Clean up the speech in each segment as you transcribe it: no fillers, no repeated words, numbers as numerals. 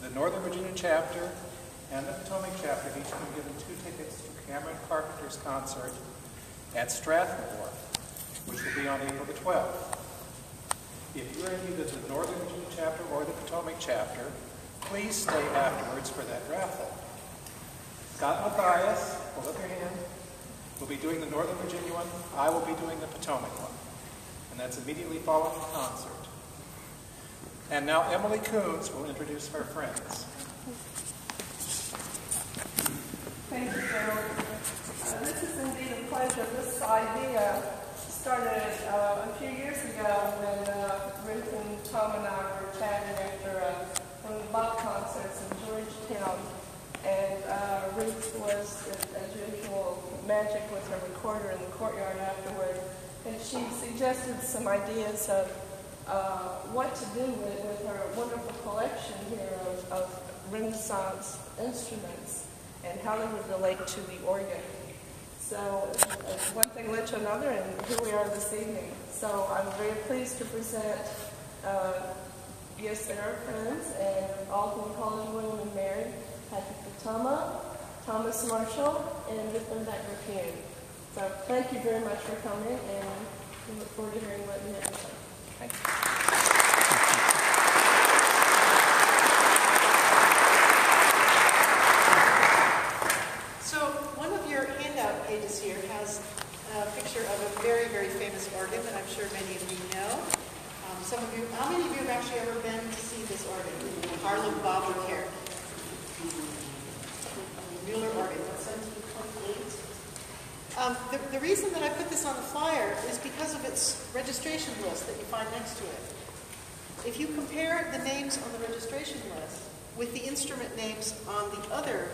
The Northern Virginia chapter and the Potomac chapter have each been given 2 tickets to Cameron Carpenter's concert at Strathmore, which will be on April the 12th. If you're in either the Northern Virginia chapter or the Potomac chapter, please stay afterwards for that raffle. Scott Matthias, hold up your hand, will be doing the Northern Virginia one. I will be doing the Potomac one. And that's immediately following the concert. And now Emily Coons will introduce her friends. Thank you, Gerald. This is indeed a pleasure. This idea started a few years ago when Ruth and Tom and I were chatting after one of the Bach concerts in Georgetown. And Ruth was, as usual, magic with her recorder in the courtyard afterward. And she suggested some ideas of what to do with her wonderful collection here of Renaissance instruments and how they would relate to the organ. So one thing led to another, and here we are this evening. So I'm very pleased to present, yes, they are friends, and Alton College, William and Mary, Patrick Patama, Thomas Marshall, and Victor Becker. So thank you very much for coming, and we look forward to hearing what you have to say. Thank you. Pages here has a picture of a very, very famous organ that I'm sure many of you know. Some of you, how many of you have actually ever been to see this organ? Harlem Bobler Mueller organ, 1728. The reason that I put this on the flyer is because of its registration list that you find next to it. If you compare the names on the registration list with the instrument names on the other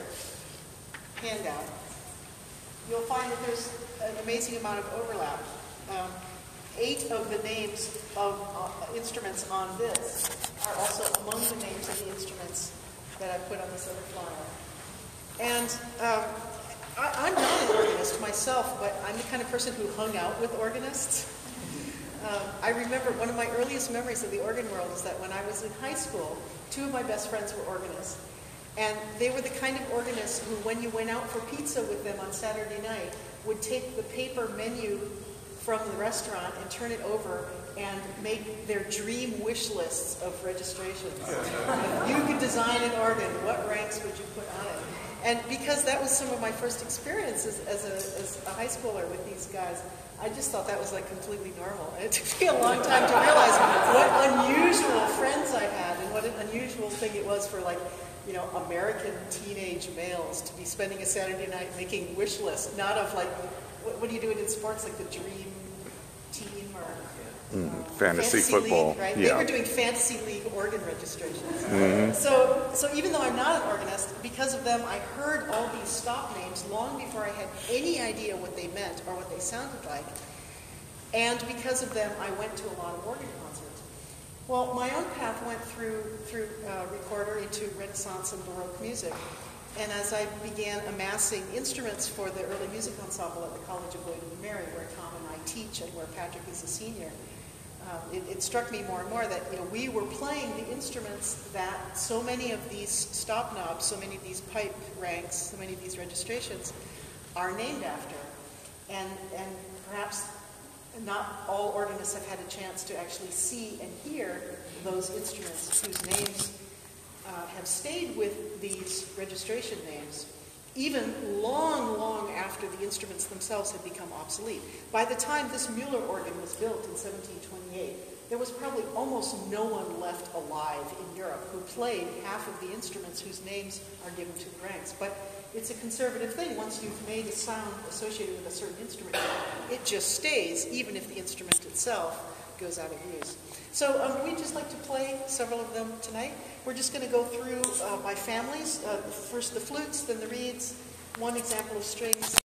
handout, you'll find that there's an amazing amount of overlap. 8 of the names of instruments on this are also among the names of the instruments that I put on this other flyer. And I'm not an organist myself, but I'm the kind of person who hung out with organists. I remember one of my earliest memories of the organ world is that when I was in high school, 2 of my best friends were organists. And they were the kind of organists who, when you went out for pizza with them on Saturday night, would take the paper menu from the restaurant and turn it over and make their dream wish lists of registrations. If you could design an organ, what ranks would you put on it? And because that was some of my first experiences as a high schooler with these guys, I just thought that was like completely normal. And it took me a long time to realize what unusual friends I had and what an unusual thing it was for, like, you know, American teenage males to be spending a Saturday night making wish lists, not of like, what are you doing in sports, like the dream team or fantasy football, league, right? Yeah. They were doing fantasy league organ registrations. So even though I'm not an organist, because of them, I heard all these stop names long before I had any idea what they meant or what they sounded like. And because of them, I went to a lot of organ concerts. Well, my own path went through recorder into Renaissance and Baroque music. And as I began amassing instruments for the early music ensemble at the College of William and Mary, where Tom and I teach and where Patrick is a senior, it struck me more and more that, you know, we were playing the instruments that so many of these stop knobs, so many of these pipe ranks, so many of these registrations are named after. And perhaps not all organists have had a chance to actually see and hear those instruments whose names have stayed with these registration names, even long, long after the instruments themselves had become obsolete. By the time this Mueller organ was built in 1728, there was probably almost no one left alive in Europe who played half of the instruments whose names are given to the ranks. But it's a conservative thing. Once you've made a sound associated with a certain instrument, it just stays, even if the instrument itself goes out of use. So we'd just like to play several of them tonight. We're just going to go through by families. First the flutes, then the reeds, one example of strings,